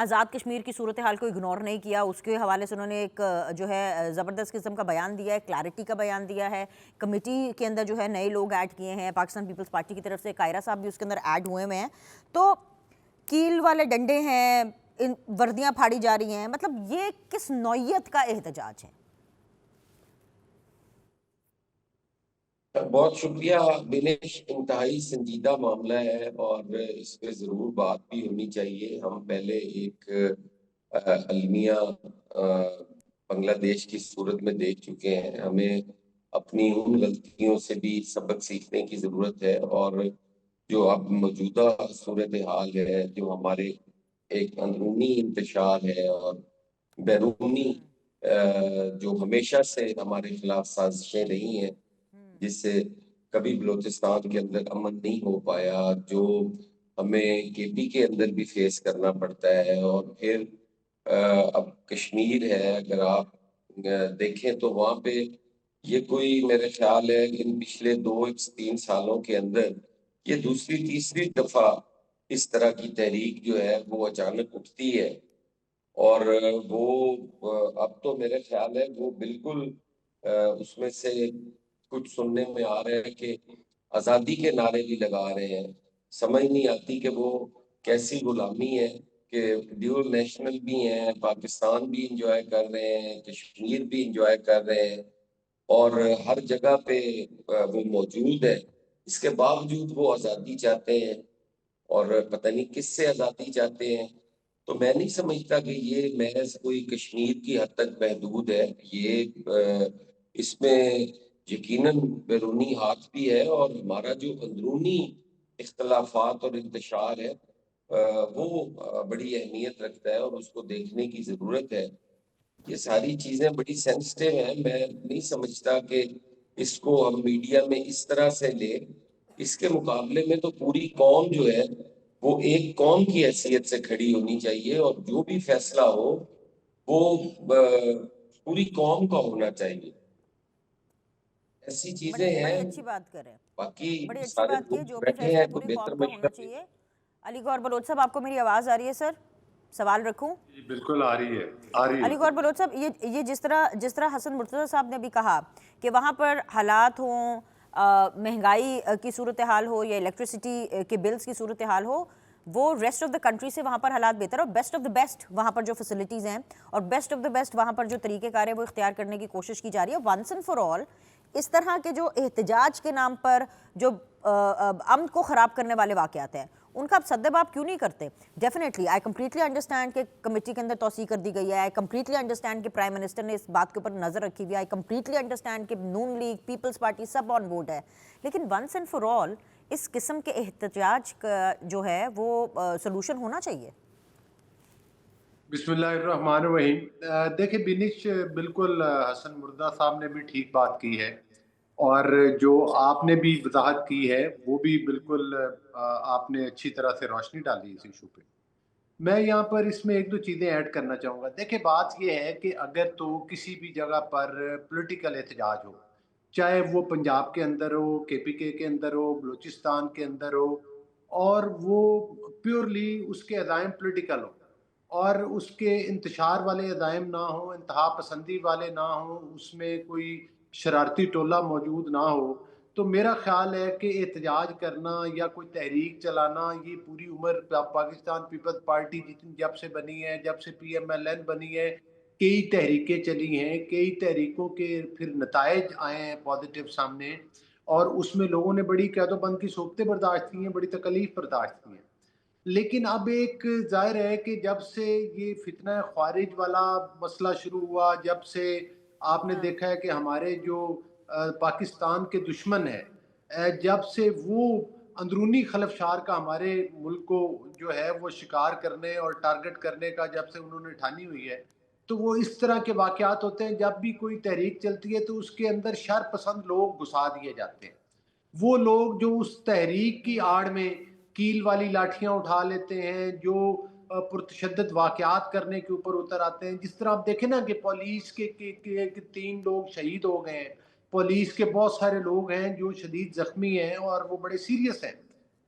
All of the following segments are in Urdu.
آزاد کشمیر کی صورتحال کو اگنور نہیں کیا، اس کے حوالے سے انہوں نے ایک جو ہے زبردست قسم کا بیان دیا ہے، کلیئرٹی کا بیان دیا ہے. کمیٹی کے اندر جو ہے نئے لوگ ایڈ کیے ہیں، پاکستان پیپلز پارٹی کی طرف سے قائرہ صاحب بھی اس کے اندر ایڈ ہوئے ہیں. تو کیل والے ڈنڈے ہیں، وردیاں پھاڑی جا رہی ہیں، مطلب یہ کس نوعیت کا احتجاج ہے؟ بہت شکریہ بنیش. انتہائی سنجیدہ معاملہ ہے اور اس پہ ضرور بات بھی ہونی چاہیے. ہم پہلے ایک المیہ بنگلہ دیش کی صورت میں دیکھ چکے ہیں. ہمیں اپنی ان غلطیوں سے بھی سبق سیکھنے کی ضرورت ہے، اور جو اب موجودہ صورتحال ہے، جو ہمارے ایک اندرونی انتشار ہے اور بیرونی جو ہمیشہ سے ہمارے خلاف سازشیں رہی ہیں، جس سے کبھی بلوچستان کے اندر امن نہیں ہو پایا، جو ہمیں کے پی کے اندر بھی فیس کرنا پڑتا ہے. اور پھر اب کشمیر ہے، اگر آپ دیکھیں تو وہاں پہ یہ کوئی میرے خیال ہے کہ ان پچھلے 2-3 سالوں کے اندر یہ دوسری تیسری دفعہ اس طرح کی تحریک جو ہے وہ اچانک اٹھتی ہے. اور وہ اب تو میرے خیال ہے وہ بالکل اس میں سے کچھ سننے میں آ رہے ہیں کہ آزادی کے نعرے بھی لگا رہے ہیں. سمجھ نہیں آتی کہ وہ کیسی غلامی ہے کہ ڈیول نیشنل بھی ہیں، پاکستان بھی انجوائے کر رہے ہیں، کشمیر بھی انجوائے کر رہے ہیں، اور ہر جگہ پہ وہ موجود ہے. اس کے باوجود وہ آزادی چاہتے ہیں، اور پتہ نہیں کس سے آزادی چاہتے ہیں. تو میں نہیں سمجھتا کہ یہ محض کوئی کشمیر کی حد تک محدود ہے. یہ اس میں یقیناً بیرونی ہاتھ بھی ہے، اور ہمارا جو اندرونی اختلافات اور انتشار ہے وہ بڑی اہمیت رکھتا ہے، اور اس کو دیکھنے کی ضرورت ہے. یہ ساری چیزیں بڑی سینسٹیو ہیں. میں نہیں سمجھتا کہ اس کو ہم میڈیا میں اس طرح سے لیں. اس کے مقابلے میں تو پوری قوم جو ہے وہ ایک قوم کی حیثیت سے کھڑی ہونی چاہیے، اور جو بھی فیصلہ ہو وہ پوری قوم کا ہونا چاہیے. ایسی چیزیں ہیں. بڑی اچھی بات کریں، باقی بڑی اچھی سارے بات کی ہے، لوگ جو بھی بیٹھے فیصلہ ہیں ہے تو پوری بہتر قوم کا ہونا مشورہ. چاہیے. علی گور بلوچ صاحب، آپ کو میری آواز آ رہی ہے سر؟ سوال رکھوں؟ جی بالکل آ رہی ہے علی گور بلوچ صاحب، یہ جس طرح حسن مرتضیٰ صاحب نے بھی کہا کہ وہاں پر حالات ہوں، مہنگائی کی صورتحال ہو یا الیکٹریسٹی کے بلز کی صورتحال ہو، وہ ریسٹ آف دا کنٹری سے وہاں پر حالات بہتر اور بیسٹ آف دا بیسٹ وہاں پر جو فیسلٹیز ہیں اور بیسٹ آف دا بیسٹ وہاں پر جو طریقہ کار ہے وہ اختیار کرنے کی کوشش کی جا رہی ہے. ونس اینڈ فار آل اس طرح کے جو احتجاج کے نام پر جو امن کو خراب کرنے والے واقعات ہیں ان کا آپ سدباب کیوں نہیں کرتے؟ ڈیفینیٹلی آئی کمپلیٹلی انڈرسٹینڈ کہ کمیٹی کے اندر توسیع کر دی گئی ہے، آئی کمپلیٹلی انڈرسٹینڈ کہ پرائم منسٹر نے اس بات کے اوپر نظر رکھی ہوئی ہے، آئی کمپلیٹلی انڈرسٹینڈ کہ نون لیگ، پیپلز پارٹی سب آن بورڈ ہے، لیکن ونس اینڈ فار آل اس قسم کے احتجاج کا جو ہے وہ سلوشن ہونا چاہیے. بسم اللہ الرحمن الرحیم. دیکھیں بینش، بالکل حسن مردہ صاحب نے بھی ٹھیک بات کی ہے، اور جو آپ نے بھی وضاحت کی ہے وہ بھی بالکل آپ نے اچھی طرح سے روشنی ڈالی اس ایشو پہ. میں یہاں پر اس میں ایک دو چیزیں ایڈ کرنا چاہوں گا. دیکھیں بات یہ ہے کہ اگر تو کسی بھی جگہ پر پولیٹیکل احتجاج ہو، چاہے وہ پنجاب کے اندر ہو، کے پی کے اندر ہو، بلوچستان کے اندر ہو، اور وہ پیورلی اس کے عزائم پولیٹیکل ہو اور اس کے انتشار والے عزائم نہ ہوں، انتہا پسندی والے نہ ہوں، اس میں کوئی شرارتی ٹولہ موجود نہ ہو، تو میرا خیال ہے کہ احتجاج کرنا یا کوئی تحریک چلانا یہ پوری عمر پاکستان پیپلز پارٹی جب سے بنی ہے، جب سے پی ایم ایل این بنی ہے، کئی تحریکیں چلی ہیں، کئی تحریکوں کے پھر نتائج آئے ہیں پازیٹیو سامنے، اور اس میں لوگوں نے بڑی قید و بند کی صورتیں برداشت کی ہیں، بڑی تکلیف برداشت کی ہیں. لیکن اب ایک ظاہر ہے کہ جب سے یہ فتنہ خوارج والا مسئلہ شروع ہوا، جب سے آپ نے دیکھا ہے کہ ہمارے جو پاکستان کے دشمن ہیں، جب سے وہ اندرونی خلفشار کا ہمارے ملک کو جو ہے وہ شکار کرنے اور ٹارگٹ کرنے کا جب سے انہوں نے ٹھانی ہوئی ہے، تو وہ اس طرح کے واقعات ہوتے ہیں. جب بھی کوئی تحریک چلتی ہے تو اس کے اندر شر پسند لوگ گھسا دیے جاتے ہیں. وہ لوگ جو اس تحریک کی آڑ میں کیل والی لاٹھیاں اٹھا لیتے ہیں، جو پرتشدد واقعات کرنے کے اوپر اتر آتے ہیں. جس طرح آپ دیکھیں نا کہ پولیس کے 3 لوگ شہید ہو گئے ہیں، پولیس کے بہت سارے لوگ ہیں جو شدید زخمی ہیں اور وہ بڑے سیریس ہیں.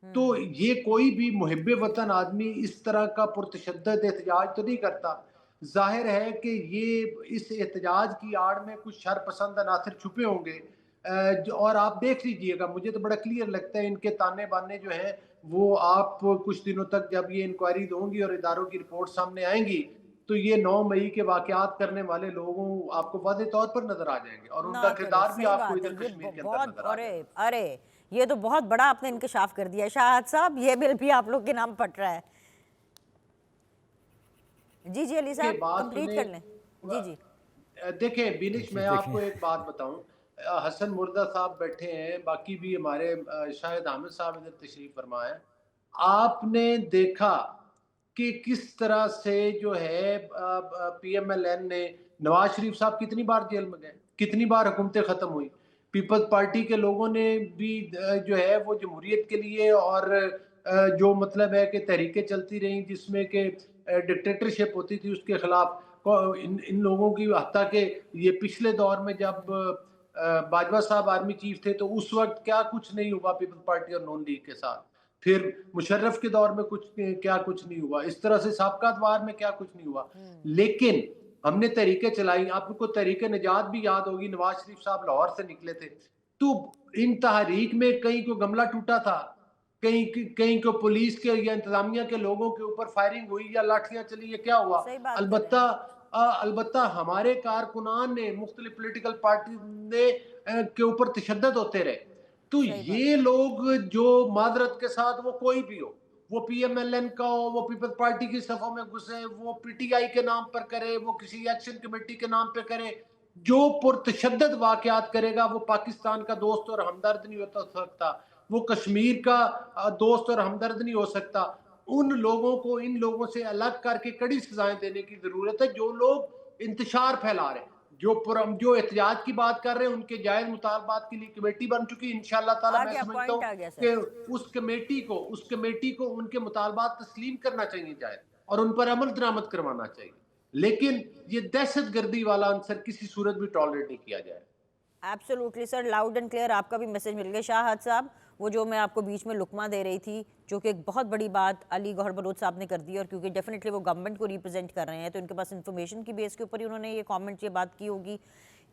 تو یہ کوئی بھی محب وطن آدمی اس طرح کا پرتشدد احتجاج تو نہیں کرتا. ظاہر ہے کہ یہ اس احتجاج کی آڑ میں کچھ شر پسند عناصر چھپے ہوں گے, اور آپ دیکھ لیجئے گا, مجھے تو بڑا کلیئر لگتا ہے ان کے تانے بانے جو ہیں وہ آپ کچھ دنوں تک جب یہ انکوائری ہوں گی اور اداروں کی رپورٹ سامنے آئیں گی تو یہ 9 مئی کے واقعات کرنے والے لوگوں آپ کو واضح طور پر نظر آ جائیں گے, اور ان نہ کا کرے, کردار بھی صحیح آپ کو بات ہے. ادھر یہ کشمیر کے اندر بہت, نظر آ جائے گا. ارے یہ تو بہت بڑا آپ نے انکشاف کر دیا شاہد صاحب, یہ بل بھی آپ لوگ کے نام پھٹ رہا ہے. جی جی علی صاحب کمپلیٹ کر لیں. جی جی دیکھیں بینش, میں آپ کو ایک بات بتاؤں, حسن مردہ صاحب بیٹھے ہیں, باقی بھی ہمارے شاہد حامد صاحب ادھر تشریف فرما ہے. آپ نے دیکھا کہ کس طرح سے جو ہے پی ایم ایل این نے, نواز شریف صاحب کتنی بار جیل میں گئے, کتنی بار حکومتیں ختم ہوئی, پیپلز پارٹی کے لوگوں نے بھی جو ہے وہ جمہوریت کے لیے اور جو مطلب ہے کہ تحریکیں چلتی رہیں جس میں کہ ڈکٹیٹرشپ ہوتی تھی اس کے خلاف, ان لوگوں کی, حتیٰ کہ یہ پچھلے دور میں جب باجوہ صاحب آرمی چیف تھے تو اس وقت کیا کچھ نہیں ہوا پیپلز پارٹی اور نون لیگ کے ساتھ, پھر مشرف کے دور میں کیا کچھ نہیں ہوا, اس طرح سے سابقہ ادوار میں کیا کچھ نہیں ہوا. لیکن ہم نے تحریکیں چلائی, آپ کو تحریک نجات بھی یاد ہوگی, نواز شریف صاحب لاہور سے نکلے تھے, تو ان تحریک میں کہیں کو گملہ ٹوٹا تھا, کہیں کو پولیس کے یا انتظامیہ کے لوگوں کے اوپر فائرنگ ہوئی یا لاٹھیاں چلی, یہ کیا ہوا؟ صحیح بات کر رہے ہیں. البتہ ہمارے کارکنان نے, مختلف پولیٹیکل پارٹی نے کے اوپر تشدد ہوتے رہے. تو یہ لوگ جو معذرت کے ساتھ وہ کوئی بھی ہو, وہ پی ایم ایل این کا ہو, وہ پیپلز پارٹی کی صفوں میں گھسے, وہ پی ٹی آئی کے نام پر کرے, وہ کسی ایکشن کمیٹی کے نام پہ کرے, جو پرتشدد واقعات کرے گا وہ پاکستان کا دوست اور ہمدرد نہیں ہو سکتا, وہ کشمیر کا دوست اور ہمدرد نہیں ہو سکتا. ان لوگوں کو ان لوگوں سے الگ کر کے کڑی سزائیں دینے کی ضرورت ہے. جو لوگ انتشار پھیلا رہے ہیں, جو احتجاج کی بات کر رہے ہیں, ان کے جائز مطالبات کے لیے کمیٹی بن چکی ہے. انشاءاللہ تعالی میں سمجھتا ہوں کہ اس کمیٹی کو ان کے مطالبات تسلیم کرنا چاہیے جائے اور ان پر عمل درآمد کروانا چاہیے, لیکن یہ دہشت گردی والا عنصر کسی صورت بھی ٹالریٹ نہیں کیا جائے. Absolutely sir, loud and clear آپ کا بھی میسج مل گیا. شاہد صاحب وہ جو میں آپ کو بیچ میں لقمہ دے رہی تھی, جو کہ ایک بہت بڑی بات علی گوہر بلوچ صاحب نے کر دی, اور کیونکہ ڈیفینیٹلی وہ گورنمنٹ کو ریپرزینٹ کر رہے ہیں تو ان کے پاس انفارمیشن کی بیس کے اوپر ہی انہوں نے یہ کامنٹ, یہ بات کی ہوگی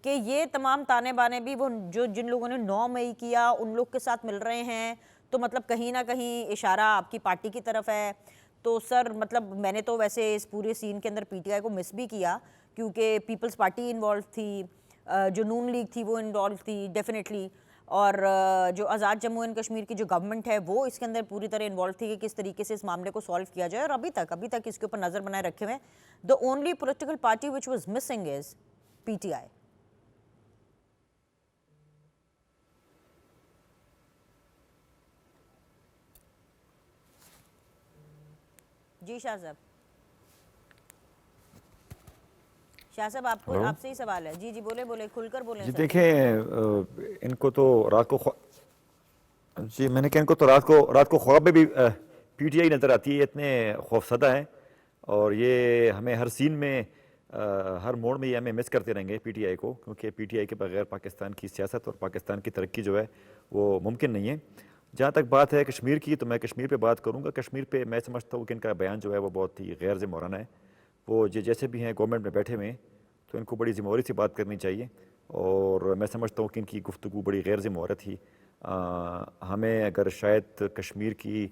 کہ یہ تمام تانے بانے بھی وہ جن لوگوں نے 9 مئی کیا ان لوگ کے ساتھ مل رہے ہیں, تو مطلب کہیں نہ کہیں اشارہ آپ کی پارٹی کی طرف ہے. تو سر مطلب میں نے تو ویسے اس پورے سین کے اندر پی ٹی آئی کو مس بھی کیا, کیونکہ پیپلز پارٹی انوالو تھی, جو نون لیگ تھی وہ انوالو تھی ڈیفینیٹلی, اور جو آزاد جموں اینڈ کشمیر کی جو گورنمنٹ ہے وہ اس کے اندر پوری طرح انوالو تھی کہ کس طریقے سے اس معاملے کو سالو کیا جائے, اور ابھی تک اس کے اوپر نظر بنائے رکھے ہوئے. The only political party which was missing is P T I. جی شاہ صاحب آپ سے ہی سوال ہے. جی بولے کھل کر بولیں. جی دیکھیں, ان کو تو رات کو میں نے کہا ان کو تو رات کو خواب میں بھی پی ٹی آئی نظر آتی ہے, اتنے خوفزدہ ہیں, اور یہ ہمیں ہر سین میں ہر موڑ میں یہ ہمیں مس کرتے رہیں گے پی ٹی آئی کو, کیونکہ پی ٹی آئی کے بغیر پاکستان کی سیاست اور پاکستان کی ترقی جو ہے وہ ممکن نہیں ہے. جہاں تک بات ہے کشمیر کی, تو میں کشمیر پہ بات کروں گا. کشمیر پہ میں سمجھتا ہوں کہ ان کا بیان جو ہے وہ بہت ہی غیر ذمہ وارانہ ہے. وہ جیسے بھی ہیں گورنمنٹ میں بیٹھے ہوئے ہیں تو ان کو بڑی ذمہ داری سے بات کرنی چاہیے, اور میں سمجھتا ہوں کہ ان کی گفتگو بڑی غیر ذمہ وار تھی. ہمیں اگر شاید کشمیر کی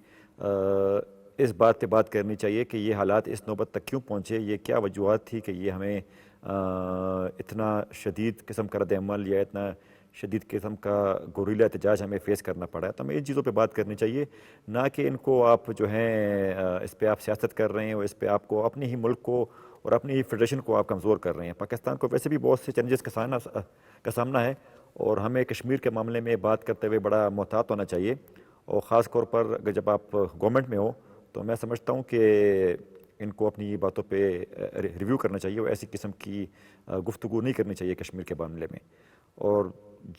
اس بات پہ بات کرنی چاہیے کہ یہ حالات اس نوبت تک کیوں پہنچے, یہ کیا وجوہات تھی کہ یہ ہمیں اتنا شدید قسم کا رد عمل یا اتنا شدید قسم کا گوریلا احتجاج ہمیں فیس کرنا پڑا ہے. تو ہمیں ان چیزوں پہ بات کرنی چاہیے, نہ کہ ان کو آپ جو ہیں اس پہ آپ سیاست کر رہے ہیں اور اس پہ آپ کو اپنے ہی ملک کو اور اپنی ہی فیڈریشن کو آپ کمزور کر رہے ہیں. پاکستان کو ویسے بھی بہت سے چیلنجز کا سامنا ہے, اور ہمیں کشمیر کے معاملے میں بات کرتے ہوئے بڑا محتاط ہونا چاہیے, اور خاص طور پر اگر جب آپ گورنمنٹ میں ہو تو میں سمجھتا ہوں کہ ان کو اپنی باتوں پہ ریویو کرنا چاہیے, اور ایسی قسم کی گفتگو نہیں کرنی چاہیے کشمیر کے معاملے میں. اور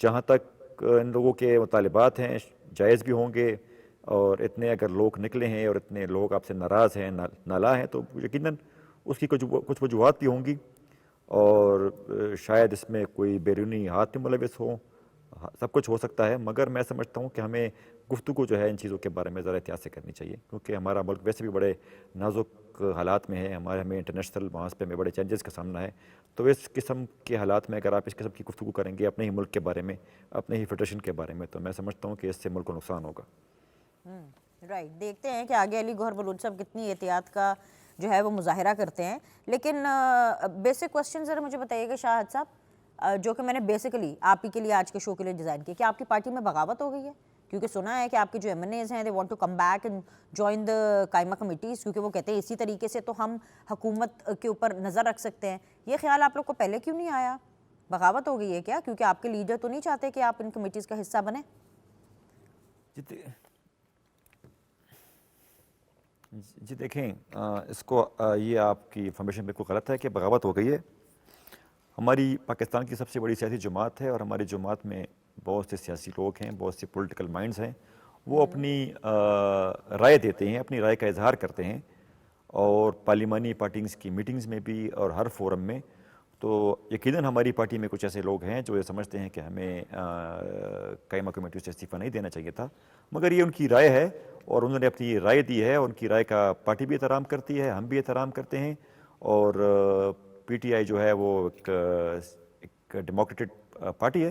جہاں تک ان لوگوں کے مطالبات ہیں جائز بھی ہوں گے, اور اتنے اگر لوگ نکلے ہیں اور اتنے لوگ آپ سے ناراض ہیں, نالاں ہیں, تو یقیناً اس کی کچھ وجوہات بھی ہوں گی, اور شاید اس میں کوئی بیرونی ہاتھ بھی ملوث ہو, سب کچھ ہو سکتا ہے. مگر میں سمجھتا ہوں کہ ہمیں گفتگو جو ہے ان چیزوں کے بارے میں ذرا احتیاط سے کرنی چاہیے، کیونکہ ہمارا ملک ویسے بھی بڑے نازک حالات میں ہے، ہمیں انٹرنیشنل محاذ پہ میں بڑے چیلنجز کا سامنا ہے. تو اس قسم کے حالات میں اگر آپ اس قسم کی گفتگو کریں گے اپنے ہی ملک کے بارے میں، اپنے ہی فیڈریشن کے بارے میں، تو میں سمجھتا ہوں کہ اس سے ملک کو نقصان ہوگا. رائٹ، دیکھتے ہیں کہ آگے علی گوہر بلوچ صاحب کتنی احتیاط کا جو ہے وہ مظاہرہ کرتے ہیں. لیکن بیسک کوسچن ذرا مجھے بتائیے گا شاہد صاحب، جو کہ میں نے بیسیکلی آپ ہی کے لیے آج کے شو کے لیے ڈیزائن کی، کیا آپ کی پارٹی میں بغاوت ہو گئی ہے؟ کیونکہ سنا ہے کہ آپ کے جو MNAs ہیں they want to come back and join the قائمہ کمیٹیز، کیونکہ وہ کہتے ہیں اسی طریقے سے تو ہم حکومت کے اوپر نظر رکھ سکتے ہیں. یہ خیال آپ لوگ کو پہلے کیوں نہیں آیا؟ بغاوت ہو گئی ہے کیا؟ کیونکہ آپ کے لیڈر تو نہیں چاہتے کہ آپ ان کمیٹیز کا حصہ بنیں؟ جی دیکھیں، اس کو یہ آپ کی انفارمیشن بالکل غلط ہے کہ بغاوت ہو گئی ہے. ہماری پاکستان کی سب سے بڑی سیاسی جماعت ہے، اور ہماری جماعت میں بہت سے سیاسی لوگ ہیں، بہت سے پولیٹیکل مائنڈز ہیں. وہ اپنی رائے دیتے ہیں، اپنی رائے کا اظہار کرتے ہیں، اور پارلیمانی پارٹیز کی میٹنگز میں بھی اور ہر فورم میں. تو یقیناً ہماری پارٹی میں کچھ ایسے لوگ ہیں جو یہ سمجھتے ہیں کہ ہمیں قائمہ کمیٹی سے استعفیٰ نہیں دینا چاہیے تھا، مگر یہ ان کی رائے ہے اور انہوں نے اپنی رائے دی ہے. ان کی رائے کا پارٹی بھی احترام کرتی ہے، ہم بھی احترام کرتے ہیں. اور PTI جو ہے وہ ایک ڈیموکریٹک پارٹی ہے.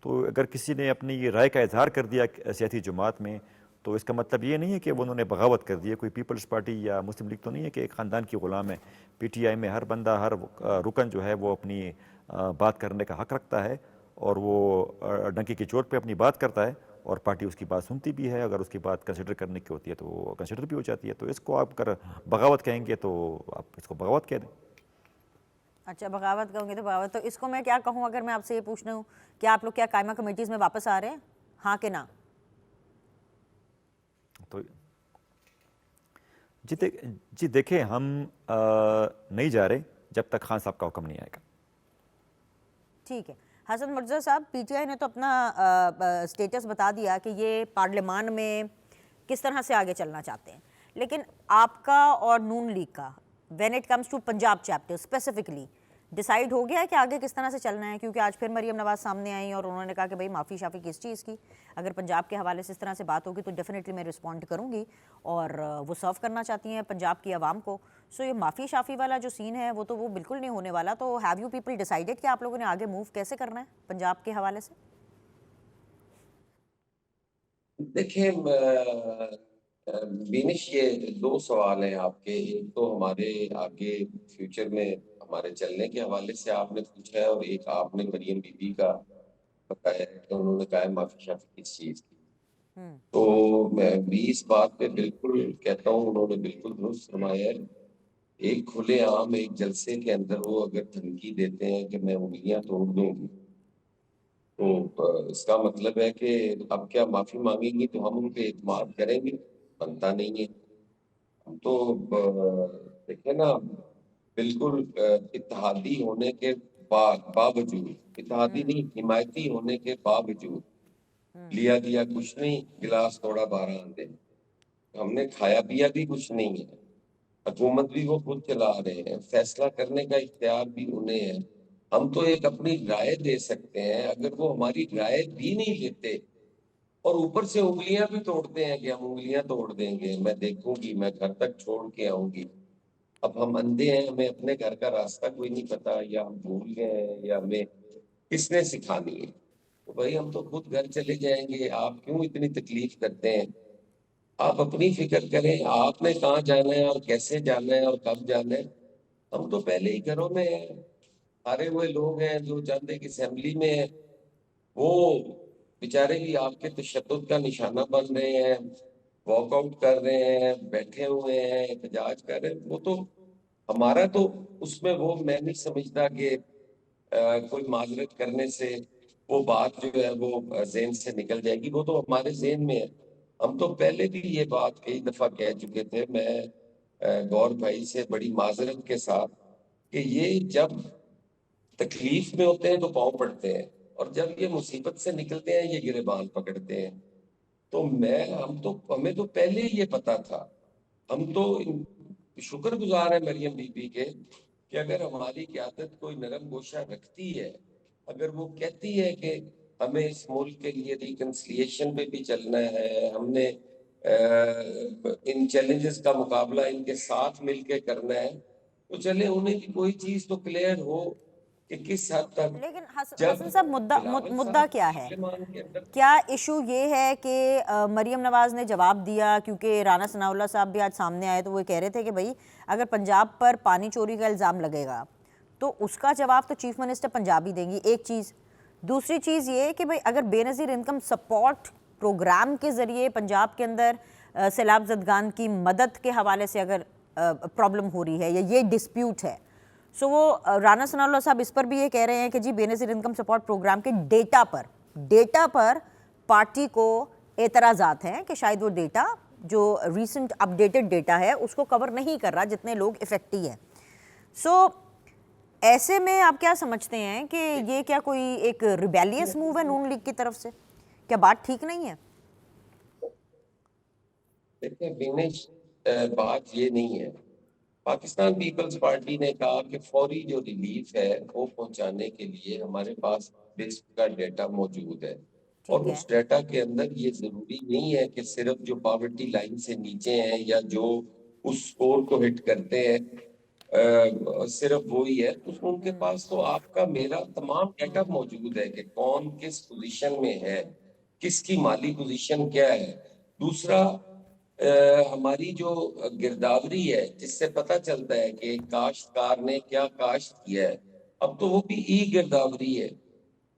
تو اگر کسی نے اپنی یہ رائے کا اظہار کر دیا سیاسی جماعت میں، تو اس کا مطلب یہ نہیں ہے کہ وہ انہوں نے بغاوت کر دی ہے. کوئی پیپلز پارٹی یا مسلم لیگ تو نہیں ہے کہ ایک خاندان کی غلام ہے. PTI میں ہر بندہ، ہر رکن جو ہے وہ اپنی بات کرنے کا حق رکھتا ہے، اور وہ ڈنکی کی چوٹ پہ اپنی بات کرتا ہے، اور پارٹی اس کی بات سنتی بھی ہے. اگر اس کی بات کنسیڈر کرنے کی ہوتی ہے تو وہ کنسیڈر بھی ہو جاتی ہے. تو اس کو آپ اگر بغاوت کہیں گے تو آپ اس کو بغاوت کہہ دیں. اچھا، بغاوت کہوں گے تو بغاوت. تو اس کو میں کیا کہوں اگر میں آپ سے یہ پوچھنا ہوں کہ آپ لوگ کیا قائمہ کمیٹیز میں واپس آ رہے ہیں، ہاں کہ نہ؟ تو جی دیکھیں، ہم نہیں جا رہے جب تک خان صاحب کا حکم نہیں آئے گا. ٹھیک ہے. حسن مرزا صاحب، PTI نے تو اپنا سٹیٹس بتا دیا کہ یہ پارلیمان میں کس طرح سے آگے چلنا چاہتے ہیں، لیکن آپ کا اور نون لیگ کا when it comes to Punjab chapter specifically decide ہو گیا ہے کہ آگے کس طرح سے چلنا ہے؟ کیونکہ آج پھر مریم نواز سامنے آئیں اور انہوں نے کہا کہ بھئی معافی شافی کس چیز کی؟ اگر پنجاب کے حوالے سے اس طرح سے بات ہوگی تو ڈیفینیٹلی میں رسپونڈ کروں گی، اور وہ سرو کرنا چاہتی ہیں پنجاب کی عوام کو. سو یہ معافی شافی والا جو سین ہے وہ تو وہ بالکل نہیں ہونے والا. تو ہیو یو پیپل ڈیسائیڈڈ کہ آپ لوگوں نے آگے موو کیسے کرنا ہے پنجاب کے حوالے سے؟ دیکھیں بینش، یہ دو سوال ہیں آپ کے. ایک تو ہمارے آگے فیوچر میں ہمارے چلنے کے حوالے سے آپ نے پوچھا ہے، اور ایک آپ نے مریم بی بی کا بتایا کہ انہوں نے کہا ہے معافی شافی کس چیز کی. تو میں بھی اس بات پہ بالکل کہتا ہوں، انہوں نے بالکل درست فرمایا ہے. ایک کھلے عام ایک جلسے کے اندر وہ اگر دھمکی دیتے ہیں کہ میں انگلیاں توڑ دوں گی، تو اس کا مطلب ہے کہ اب کیا معافی مانگیں گی تو ہم ان پہ اعتماد کریں گے؟ بنتا نہیں ہے. ہم تو دیکھیں نا، بالکل اتحادی ہونے کے باوجود، اتحادی نہیں حمایتی ہونے کے باوجود لیا دیا کچھ نہیں، گلاس توڑا 12 آندے. ہم نے کھایا پیا بھی کچھ نہیں ہے. حکومت بھی وہ خود چلا رہے ہیں، فیصلہ کرنے کا اختیار بھی انہیں ہے. ہم تو ایک اپنی رائے دے سکتے ہیں. اگر وہ ہماری رائے بھی نہیں دیتے اور اوپر سے انگلیاں بھی توڑتے ہیں کہ ہم انگلیاں توڑ دیں گے، میں دیکھوں گی، میں گھر تک چھوڑ کے آؤں گی. اب ہم اندھے ہیں، ہمیں اپنے گھر کا راستہ کوئی نہیں پتا، یا ہم بھول گئے ہیں، یا ہمیں کس نے سکھانی ہے؟ تو بھائی ہم تو خود گھر چلے جائیں گے. آپ کیوں اتنی تکلیف کرتے ہیں؟ آپ اپنی فکر کریں، آپ نے کہاں جانا ہے اور کیسے جانا ہے اور کب جانا ہے. ہم تو پہلے ہی گھروں میں ہیں. ہارے ہوئے لوگ ہیں جو چند ایک اسمبلی میں ہیں، وہ بیچارے بھی آپ کے تشدد کا نشانہ بن رہے ہیں، واک آؤٹ کر رہے ہیں، بیٹھے ہوئے ہیں، احتجاج کر رہے ہیں. وہ تو ہمارا تو اس میں وہ میں نہیں سمجھتا کہ کوئی معذرت کرنے سے وہ بات جو ہے وہ ذہن سے نکل جائے گی. وہ تو ہمارے ذہن میں ہے. ہم تو پہلے بھی یہ بات کئی دفعہ کہہ چکے تھے، میں گور بھائی سے بڑی معذرت کے ساتھ، کہ یہ جب تکلیف میں ہوتے ہیں تو پاؤں پڑتے ہیں، اور جب یہ مصیبت سے نکلتے ہیں یہ گریبان پکڑتے ہیں. تو ہمیں تو پہلے ہی یہ پتا تھا. ہم تو شکر گزار ہیں مریم بی بی کے کہ اگر ہماری قیادت کوئی نرم گوشہ رکھتی ہے، اگر وہ کہتی ہے کہ ہمیں اس ملک کے لیے ریکنسلیشن پہ بھی چلنا ہے، ہم نے ان چیلنجز کا مقابلہ ان کے ساتھ مل کے کرنا ہے، تو چلے انہیں بھی کوئی چیز تو کلیئر ہو کہ کس حد تک لیکن جب حسن صاحب بلاول مدعا صاحب کیا ہے؟ پارلیمان کے اندر کیا ایشو یہ ہے کہ مریم نواز نے جواب دیا، کیونکہ رانا ثناء اللہ صاحب بھی آج سامنے آئے تو وہ کہہ رہے تھے کہ بھائی اگر پنجاب پر پانی چوری کا الزام لگے گا تو اس کا جواب تو چیف منسٹر پنجاب ہی دیں گی، ایک چیز۔ دوسری چیز یہ کہ بھائی اگر بے نظیر انکم سپورٹ پروگرام کے ذریعے پنجاب کے اندر سیلاب زدگان کی مدد کے حوالے سے اگر پرابلم ہو رہی ہے یا یہ ڈسپیوٹ ہے، سو وہ رانا ثناء اللہ صاحب اس پر بھی یہ کہہ رہے ہیں کہ جی بے نظیر انکم سپورٹ پروگرام کے ڈیٹا پر پارٹی کو اعتراضات ہیں کہ شاید وہ ڈیٹا جو ریسنٹ اپڈیٹڈ ڈیٹا ہے اس کو کور نہیں کر رہا جتنے لوگ افیکٹی ہیں۔ سو ایسے میں آپ کیا سمجھتے ہیں کہ یہ کیا کوئی ایک ریبیلیس موو ہے نون لیگ کی طرف سے؟ کیا بات ٹھیک نہیں ہے؟ دیکھیں بینش، بات یہ نہیں ہے۔ پاکستان پیپلز پارٹی نے کہا کہ فوری جو ریلیف ہے وہ پہنچانے کے لیے ہمارے پاس رسک کا ڈیٹا موجود ہے، اور ٹھیک ہے، اس ڈیٹا کے اندر یہ ضروری نہیں ہے کہ صرف جو پاورٹی لائن سے نیچے ہیں یا جو اس سکور کو ہٹ کرتے ہیں صرف وہی ہے، ان کے پاس تو آپ کا میرا تمام ڈیٹا موجود ہے کہ کون کس پوزیشن میں ہے، کس کی مالی پوزیشن کیا ہے۔ دوسرا ہماری جو گرداوری ہے جس سے پتہ چلتا ہے کہ کاشتکار نے کیا کاشت کیا ہے، اب تو وہ بھی ای گرداوری ہے۔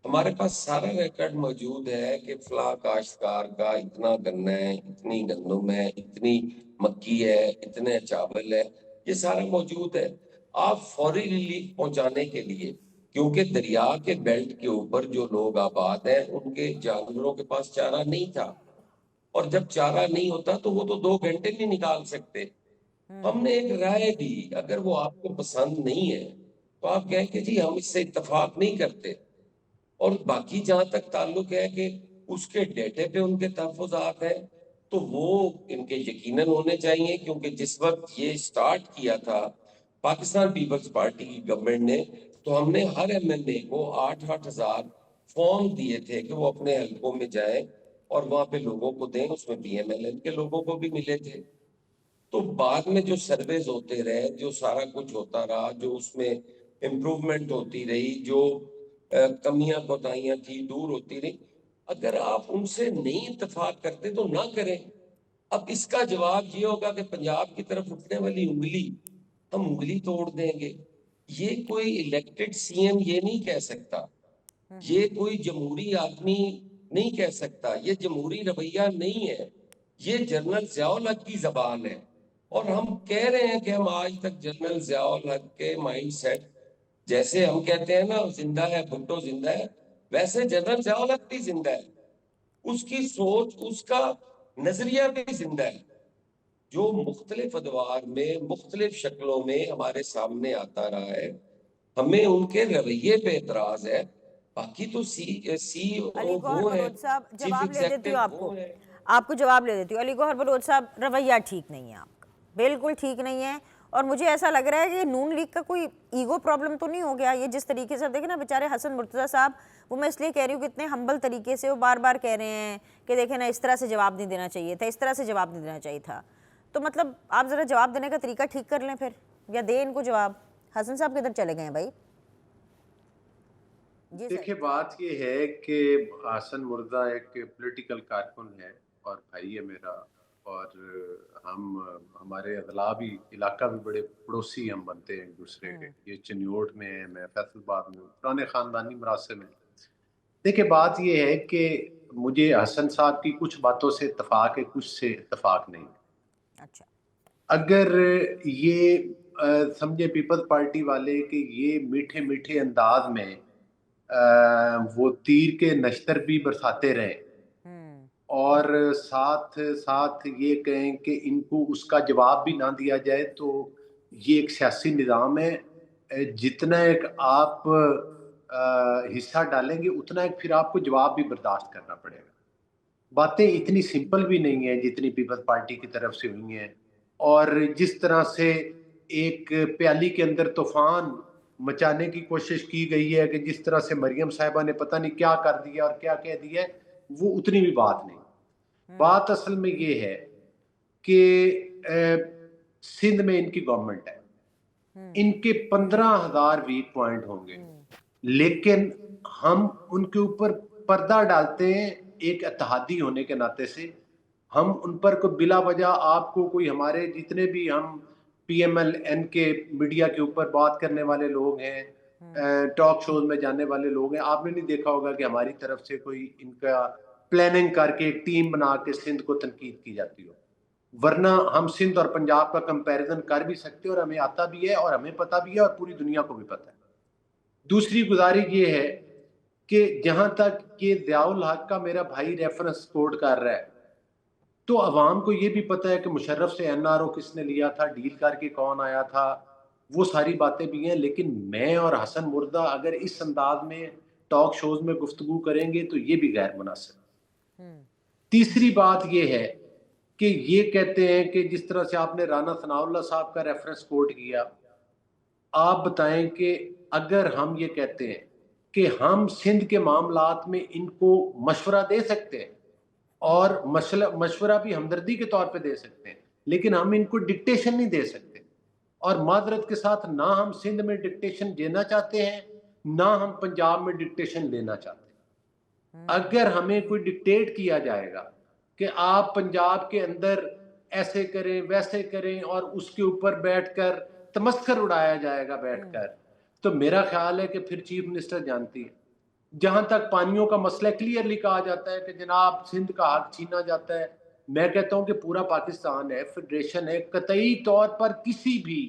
ہمارے پاس سارا ریکارڈ موجود ہے کہ فلاں کاشتکار کا اتنا گنا ہے، اتنی گندم ہے، اتنی مکی ہے، اتنے چاول ہے، یہ سارا موجود ہے۔ آپ فوری ریلیف پہنچانے کے لیے، کیونکہ دریا کے بیلٹ کے اوپر جو لوگ آباد ہیں ان کے جانوروں کے پاس چارہ نہیں تھا، اور جب چارہ نہیں ہوتا تو وہ تو 2 گھنٹے نہیں نکال سکتے۔ ہم نے ایک رائے دی، اگر وہ آپ کو پسند نہیں ہے تو آپ کہیں کہ جی ہم اس سے اتفاق نہیں کرتے، اور باقی جہاں تک تعلق ہے کہ اس کے ڈیٹے پہ ان کے تحفظات ہیں تو وہ ان کے یقیناً ہونے چاہیے، کیونکہ جس وقت یہ سٹارٹ کیا تھا پاکستان پیپلز پارٹی کی گورنمنٹ نے، تو ہم نے ہر ایم ایل اے کو 8,000 فارم دیے تھے کہ وہ اپنے حلقوں میں جائیں اور وہاں پہ لوگوں کو دیں، اس میں پی ایم ایل این کے لوگوں کو بھی ملے تھے۔ تو بعد میں جو سرویز ہوتے رہے، جو سارا کچھ ہوتا رہا، جو اس میں امپروومنٹ ہوتی رہی، جو کمیاں کوتاہیاں تھی دور ہوتی رہی، اگر آپ ان سے نہیں اتفاق کرتے تو نہ کریں۔ اب اس کا جواب یہ ہوگا کہ پنجاب کی طرف اٹھنے والی انگلی ہم انگلی توڑ دیں گے، یہ کوئی الیکٹڈ سی ایم یہ نہیں کہہ سکتا، یہ کوئی جمہوری آدمی نہیں کہہ سکتا، یہ جمہوری رویہ نہیں ہے، یہ جنرل ضیاء الحق کی زبان ہے۔ اور ہم کہہ رہے ہیں کہ ہم آج تک جنرل ضیاء الحق کے مائنڈ سیٹ، جیسے ہم کہتے ہیں نا زندہ ہے بھٹو زندہ ہے، ویسے جنرل ضیاء الحق بھی زندہ ہے، اس کی سوچ، اس کا نظریہ بھی زندہ ہے، جو مختلف ادوار میں مختلف شکلوں میں ہمارے سامنے آتا رہا ہے۔ ہمیں ان کے رویے پہ اعتراض ہے، باقی تو سی علی او گوہر وہ ہے، بلوچ صاحب چیف جواب لے دیتی ہوں ایگزیکٹو وہ ہے۔ آپ کو جواب لے دیتی ہوں۔ علی گوہر بلوچ صاحب رویہ ٹھیک نہیں ہے آپ کا، بالکل ٹھیک نہیں ہے، اور مجھے ایسا لگ رہا ہے کہ نون لیگ کا کوئی ایگو پرابلم تو نہیں ہو گیا؟ یہ جس طریقے سے دیکھیں نا بیچارے حسن مرتضیٰ صاحب، وہ میں اس لیے کہہ رہی ہوں کہ اتنے ہمبل طریقے سے وہ بار بار کہہ رہے ہیں کہ دیکھیں نا اس طرح سے جواب نہیں دینا چاہیے تھا، اس طرح سے جواب نہیں دینا چاہیے تھا، تو مطلب آپ ذرا جواب دینے کا طریقہ ٹھیک کر لیں پھر، یا دیں ان کو جواب۔ حسن صاحب کدھر چلے گئے ہیں بھائی؟ جی سر۔ دیکھیں بات یہ ہے کہ حسن مرزا ایک پولیٹیکل کارکن ہے اور بھائی ہے میرا، اور ہمارے اضلاع بھی، علاقہ بھی بڑے پڑوسی ہم بنتے ہیں ایک دوسرے کے، یہ چنیوٹ میں ہے، میں فیصل آباد میں ہوں، پرانے خاندانی مراسم میں۔ دیکھیں بات یہ ہے کہ مجھے حسن صاحب کی کچھ باتوں سے اتفاق ہے، کچھ سے اتفاق نہیں۔ اچھا۔ اگر یہ سمجھے پیپلز پارٹی والے کہ یہ میٹھے میٹھے انداز میں وہ تیر کے نشتر بھی برساتے رہے اور ساتھ ساتھ یہ کہیں کہ ان کو اس کا جواب بھی نہ دیا جائے، تو یہ ایک سیاسی نظام ہے، جتنا ایک آپ حصہ ڈالیں گے اتنا ایک پھر آپ کو جواب بھی برداشت کرنا پڑے گا۔ باتیں اتنی سمپل بھی نہیں ہیں جتنی پیپلز پارٹی کی طرف سے ہوئی ہیں، اور جس طرح سے ایک پیالی کے اندر طوفان مچانے کی کوشش کی گئی ہے کہ جس طرح سے مریم صاحبہ نے پتہ نہیں کیا کر دیا اور کیا کہہ دیا ہے، وہ اتنی بھی بات نہیں. بات اصل میں یہ ہے کہ سندھ میں ان کی گورنمنٹ ہے، ان کے 15,000 ویک پوائنٹ ہوں گے، لیکن ہم ان کے اوپر پردہ ڈالتے ہیں ایک اتحادی ہونے کے ناطے سے. ہم ان پر کو بلا وجہ آپ کو کوئی ہمارے جتنے بھی ہم پی ایم ایل این کے میڈیا کے اوپر بات کرنے والے لوگ ہیں، ٹاک شوز میں جانے والے لوگ ہیں، آپ نے نہیں دیکھا ہوگا کہ ہماری طرف سے کوئی ان کا پلاننگ کر کے ایک ٹیم بنا کے سندھ کو تنقید کی جاتی ہو. ورنہ ہم سندھ اور پنجاب کا کمپیریزن کر بھی سکتے اور ہمیں آتا بھی ہے اور ہمیں پتہ بھی ہے اور پوری دنیا کو بھی پتہ ہے. دوسری گزارش یہ ہے کہ جہاں تک یہ ضیاء الحق کا میرا بھائی ریفرنس کوٹ کر رہا ہے، تو عوام کو یہ بھی پتہ ہے کہ مشرف سے این آر او کس نے لیا تھا، ڈیل کر کے کون آیا تھا، وہ ساری باتیں بھی ہیں. لیکن میں اور حسن مردہ اگر اس انداز میں ٹاک شوز میں گفتگو کریں گے تو یہ بھی غیر مناسب. تیسری بات یہ ہے کہ یہ کہتے ہیں کہ جس طرح سے آپ نے رانا ثناء اللہ صاحب کا ریفرنس کوٹ کیا، آپ بتائیں کہ اگر ہم یہ کہتے ہیں کہ ہم سندھ کے معاملات میں ان کو مشورہ دے سکتے ہیں اور مشورہ بھی ہمدردی کے طور پہ دے سکتے ہیں، لیکن ہم ان کو ڈکٹیشن نہیں دے سکتے. اور معذرت کے ساتھ نہ ہم سندھ میں ڈکٹیشن دینا چاہتے ہیں، نہ ہم پنجاب میں ڈکٹیشن لینا چاہتے ہیں. اگر ہمیں کوئی ڈکٹیٹ کیا جائے گا کہ آپ پنجاب کے اندر ایسے کریں ویسے کریں اور اس کے اوپر بیٹھ کر تمسخر اڑایا جائے گا بیٹھ کر، تو میرا خیال ہے کہ پھر چیف منسٹر جانتی ہے. جہاں تک پانیوں کا مسئلہ کلیئرلی کہا جاتا ہے کہ جناب سندھ کا حق چھینا جاتا ہے، میں کہتا ہوں کہ پورا پاکستان ہے، فیڈریشن ہے، قطعی طور پر کسی بھی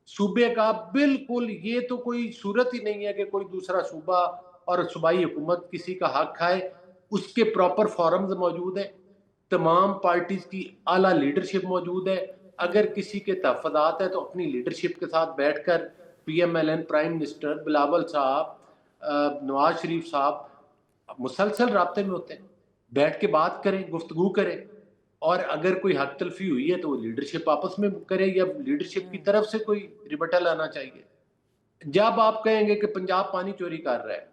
صوبے کا بالکل یہ تو کوئی صورت ہی نہیں ہے کہ کوئی دوسرا صوبہ اور صوبائی حکومت کسی کا حق کھائے. اس کے پراپر فورمز موجود ہیں، تمام پارٹیز کی اعلیٰ لیڈرشپ موجود ہے. اگر کسی کے تحفظات ہے تو اپنی لیڈرشپ کے ساتھ بیٹھ کر P M L N, prime minister Bilawal صاحب، نواز شریف صاحب مسلسل رابطے میں ہوتے ہیں، بیٹھ کے بات کریں، گفتگو کریں، اور اگر کوئی حق تلفی ہوئی ہے تو وہ لیڈرشپ آپس میں کرے یا لیڈرشپ کی طرف سے کوئی ریبٹل آنا چاہیے. جب آپ کہیں گے کہ پنجاب پانی چوری کر رہا ہے،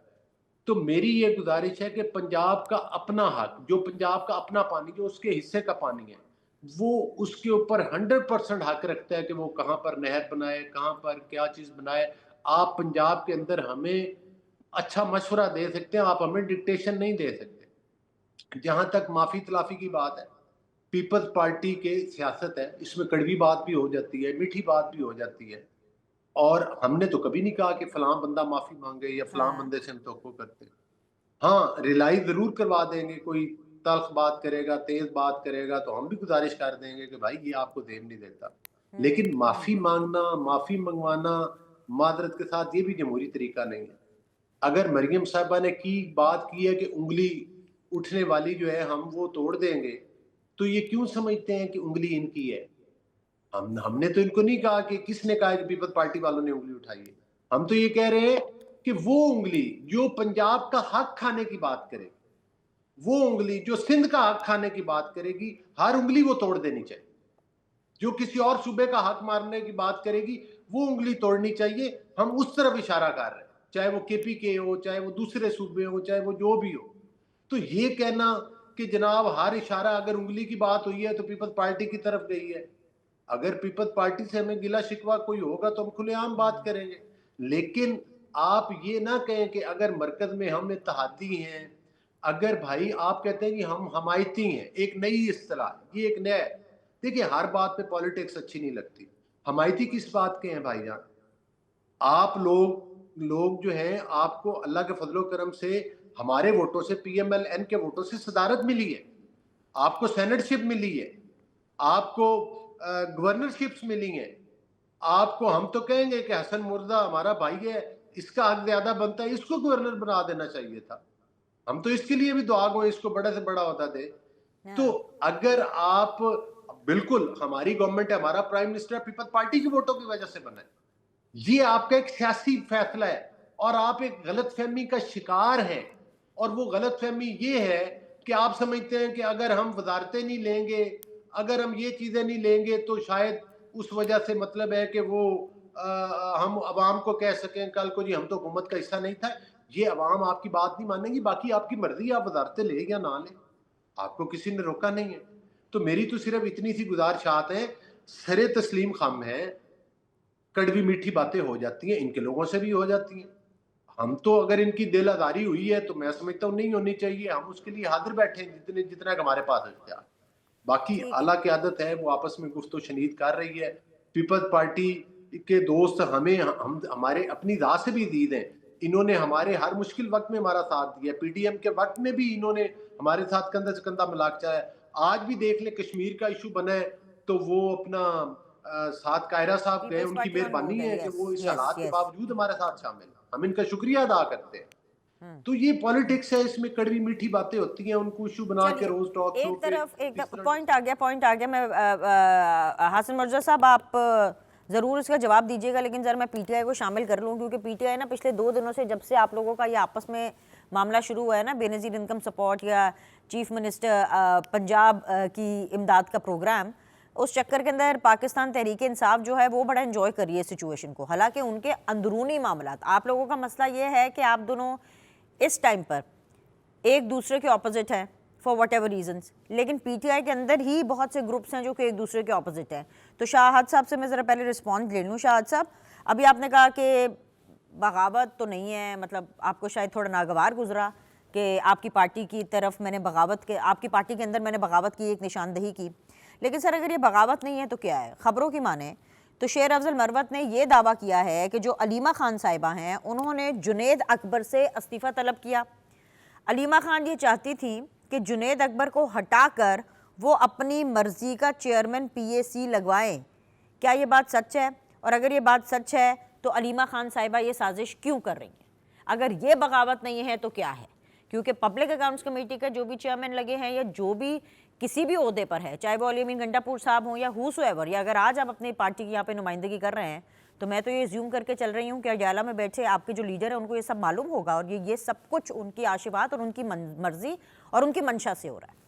تو میری یہ گزارش ہے کہ پنجاب کا اپنا حق، جو پنجاب کا اپنا پانی، جو اس کے حصے کا پانی ہے، وہ اس کے اوپر 100% حق رکھتا ہے کہ وہ کہاں پر نہر بنائے، کہاں پر کیا چیز بنائے. آپ پنجاب کے اندر ہمیں اچھا مشورہ دے سکتے ہیں، آپ ہمیں ڈکٹیشن نہیں دے سکتے. جہاں تک معافی تلافی کی بات ہے، پیپلز پارٹی کے سیاست ہے، اس میں کڑوی بات بھی ہو جاتی ہے، میٹھی بات بھی ہو جاتی ہے، اور ہم نے تو کبھی نہیں کہا کہ فلاں بندہ معافی مانگے یا فلاں بندے سے ہم توقع کرتے ہیں. ہاں ریلائی ضرور کروا دیں گے، کوئی تلخ بات کرے گا، تیز بات کرے گا تو ہم بھی گزارش کر دیں گے کہ بھائی یہ آپ کو دین نہیں دیتا. لیکن معافی مانگنا، معافی منگوانا، معذرت کے ساتھ یہ بھی جمہوری طریقہ نہیں ہے. اگر مریم صاحبہ نے بات کی ہے کہ انگلی اٹھنے والی جو ہے ہم وہ توڑ دیں گے، تو یہ کیوں سمجھتے ہیں کہ انگلی ان کی ہے؟ ہم نے تو ان کو نہیں کہا کہ کس نے کہا کہ پیپلز پارٹی والوں نے انگلی اٹھائی ہے. ہم تو یہ کہہ رہے ہیں کہ وہ انگلی جو پنجاب کا حق کھانے کی بات کرے گی، وہ انگلی جو سندھ کا حق کھانے کی بات کرے گی، ہر انگلی وہ توڑ دینی چاہیے. جو کسی اور صوبے کا حق مارنے کی بات کرے گی وہ انگلی توڑنی چاہیے. ہم اس طرف اشارہ کر رہے ہیں، چاہے وہ کے پی کے ہو، چاہے وہ دوسرے صوبے ہو، چاہے وہ جو بھی ہو. تو یہ کہنا کہ جناب ہر اشارہ اگر انگلی کی بات ہوئی ہے تو پیپلز پارٹی کی طرف گئی ہے، اگر پیپلز پارٹی سے ہمیں گلا شکوہ کوئی ہوگا تو ہم کھلے عام بات کریں گے. لیکن آپ یہ نہ کہیں کہ اگر مرکز میں ہم اتحادی ہیں، اگر بھائی آپ کہتے ہیں کہ ہم حمایتی ہیں، ایک نئی اصطلاح، یہ ایک نیا ہے. دیکھیں ہر بات پہ پالیٹکس اچھی نہیں لگتی. حمایتی کس بات کے ہیں بھائی جان؟ آپ لوگ جو ہیں، آپ کو اللہ کے فضل و کرم سے ہمارے ووٹوں سے، پی ایم ایل این کے ووٹوں سے صدارت ملی ہے، آپ کو سینٹ شپ ملی ہے، آپ کو گورنرشپس ملی ہیں. آپ کو ہم تو کہیں گے کہ حسن مردہ ہمارا بھائی ہے، اس کا حق زیادہ بنتا ہے، اس کو گورنر بنا دینا چاہیے تھا. ہم تو اس کے لیے بھی دعا گو اس کو بڑے سے بڑا عہدہ دے. تو اگر آپ بالکل ہماری گورنمنٹ ہے، ہمارا پرائم منسٹر پیپلز پارٹی کے ووٹوں کی وجہ سے بنا ہے، یہ آپ کا ایک سیاسی فیصلہ ہے اور آپ ایک غلط فہمی کا شکار ہیں. اور وہ غلط فہمی یہ ہے کہ آپ سمجھتے ہیں کہ اگر ہم وزارتیں نہیں لیں گے، اگر ہم یہ چیزیں نہیں لیں گے تو شاید اس وجہ سے مطلب ہے کہ وہ ہم عوام کو کہہ سکیں کل کو جی ہم تو حکومت کا حصہ نہیں تھا. یہ عوام آپ کی بات نہیں مانیں گی. باقی آپ کی مرضی, آپ وزارتیں لے یا نہ لیں, آپ کو کسی نے روکا نہیں ہے. تو میری تو صرف اتنی سی گزارشات ہیں, سرے تسلیم خم ہے, کڑوی میٹھی باتیں ہو جاتی ہیں, ان کے لوگوں سے بھی ہو جاتی ہیں. ہم تو اگر ان کی دل آزاری ہوئی ہے تو میں سمجھتا ہوں نہیں ہونی چاہیے, ہم اس کے لیے حاضر بیٹھے ہیں جتنا کہ ہمارے پاس اختیار. باقی ٹھیک ہے. اعلیٰ قیادت ہے وہ آپس میں گفت و شنید کر رہی ہے. پیپلز پارٹی کے دوست ہمارے اپنی ذات سے بھی عزیز ہیں, انہوں نے ہمارے ہر مشکل وقت میں ہمارا ساتھ دیا. پی ٹی ایم کے وقت میں بھی انہوں نے ہمارے ساتھ کندھا سے کندھا ملا کے چلایا. آج بھی دیکھ لیں کشمیر کا ایشو بنا ہے تو وہ اپنا ساتھ قاہرہ صاحب گئے, پیپلز ان کی پارٹی آن بورڈ مہربانی ہے کہ یس وہ اس یس حالات کے یس. باوجود ہمارے ساتھ شامل ہیں, ہم ان کا شکریہ ادا کرتے ہیں. تو یہ پالیٹکس ہے, اس میں کڑوی میٹھی باتیں ہوتی ہیں, ان کو ایشو بنا کے چلیے روز ٹاک شو ایک پہ طرف اس طرح. پوائنٹ آ گیا. میں حسن مرزا صاحب آپ ضرور اس کا جواب دیجیے گا, لیکن ذرا میں پی ٹی آئی کو شامل کر لوں, کیونکہ پی ٹی آئی نا پچھلے 2 دنوں سے جب سے آپ لوگوں کا یہ آپس میں معاملہ شروع ہوا ہے نا, بے نظیر انکم سپورٹ یا چیف منسٹر پنجاب کی امداد کا پروگرام, اس چکر کے اندر پاکستان تحریک انصاف جو ہے وہ بڑا انجوائے کر رہی ہے سچویشن کو. حالانکہ ان کے اندرونی معاملات, آپ لوگوں کا مسئلہ یہ ہے کہ آپ دونوں اس ٹائم پر ایک دوسرے کے اپوزٹ ہیں فار واٹ ایور ریزنس, لیکن پی ٹی آئی کے اندر ہی بہت سے گروپس ہیں جو کہ ایک دوسرے کے اپوزٹ ہیں. تو شاہد صاحب سے میں ذرا پہلے رسپانس لے لوں. شاہد صاحب, ابھی آپ نے کہا کہ بغاوت تو نہیں ہے, مطلب آپ کو شاید تھوڑا ناگوار گزرا کہ آپ کی پارٹی کی طرف میں نے آپ کی پارٹی کے اندر میں نے بغاوت کی, ایک نشاندہی کی. لیکن سر اگر یہ بغاوت نہیں ہے تو کیا ہے؟ خبروں کی مانیں تو شیر افضل مروت نے یہ دعویٰ کیا ہے کہ جو علیمہ خان صاحبہ ہیں انہوں نے جنید اکبر سے استعفیٰ طلب کیا. علیمہ خان یہ چاہتی تھی کہ جنید اکبر کو ہٹا کر وہ اپنی مرضی کا چیئرمین پی اے سی لگوائیں. کیا یہ بات سچ ہے؟ اور اگر یہ بات سچ ہے تو علیمہ خان صاحبہ یہ سازش کیوں کر رہی ہیں؟ اگر یہ بغاوت نہیں ہے تو کیا ہے؟ کیونکہ پبلک اکاؤنٹس کمیٹی کا جو بھی چیئرمین لگے ہیں یا جو بھی کسی بھی عہدے پر ہے, چاہے وہ علی امین گنڈا پور صاحب ہوں یا ہوسو ایور, یا اگر آج آپ اپنی پارٹی کی یہاں پہ نمائندگی کر رہے ہیں تو میں تو یہ زیوم کر کے چل رہی ہوں کہ اڈیالہ میں بیٹھے آپ کے جو لیڈر ہیں ان کو یہ سب معلوم ہوگا, اور یہ سب کچھ ان کی آشیوات اور ان کی مرضی اور ان کی منشا سے ہو رہا ہے.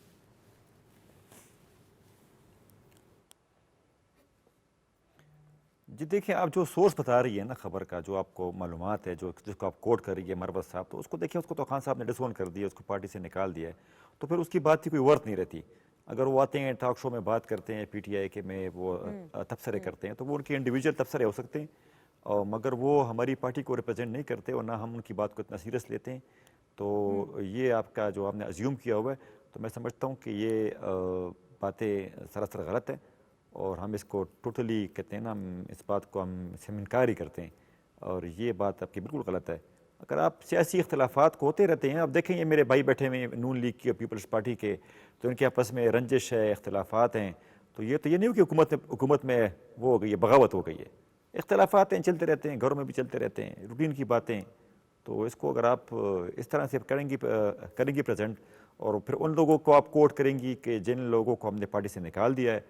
جی دیکھیں, آپ جو سورس بتا رہی ہے نا خبر کا, جو آپ کو معلومات ہے, جس کو آپ کوٹ کر رہی ہے مروت صاحب, تو اس کو دیکھیں, اس کو تو خان صاحب نے ڈسون کر دیا, اس کو پارٹی سے نکال دیا ہے, تو پھر اس کی بات کی کوئی ورت نہیں رہتی. اگر وہ آتے ہیں ٹاک شو میں بات کرتے ہیں پی ٹی آئی کے میں وہ تبصرے کرتے ہیں, تو وہ ان کے انڈیویجول تبصرے ہو سکتے ہیں, اور مگر وہ ہماری پارٹی کو ریپرزینٹ نہیں کرتے اور نہ ہم ان کی بات کو اتنا سیریس لیتے ہیں. تو یہ آپ کا جو آپ نے ازیوم کیا ہوا ہے, تو میں سمجھتا ہوں کہ یہ باتیں سراسر غلط ہیں, اور ہم اس کو ٹوٹلی کہتے ہیں نا, اس بات کو ہم انکار ہی کرتے ہیں, اور یہ بات آپ کی بالکل غلط ہے. اگر آپ سیاسی اختلافات کو ہوتے رہتے ہیں, اب دیکھیں یہ میرے بھائی بیٹھے ہوئے نون لیگ کی اور پیپلز پارٹی کے, تو ان کے آپس میں رنجش ہے, اختلافات ہیں, تو یہ نہیں ہو کہ حکومت میں وہ ہو گئی ہے, بغاوت ہو گئی ہے. اختلافات ہیں, چلتے رہتے ہیں, گھروں میں بھی چلتے رہتے ہیں, روٹین کی باتیں. تو اس کو اگر آپ اس طرح سے کریں گی پریزنٹ, اور پھر ان لوگوں کو آپ کوٹ کریں گی کہ جن لوگوں کو ہم نے پارٹی سے نکال دیا ہے,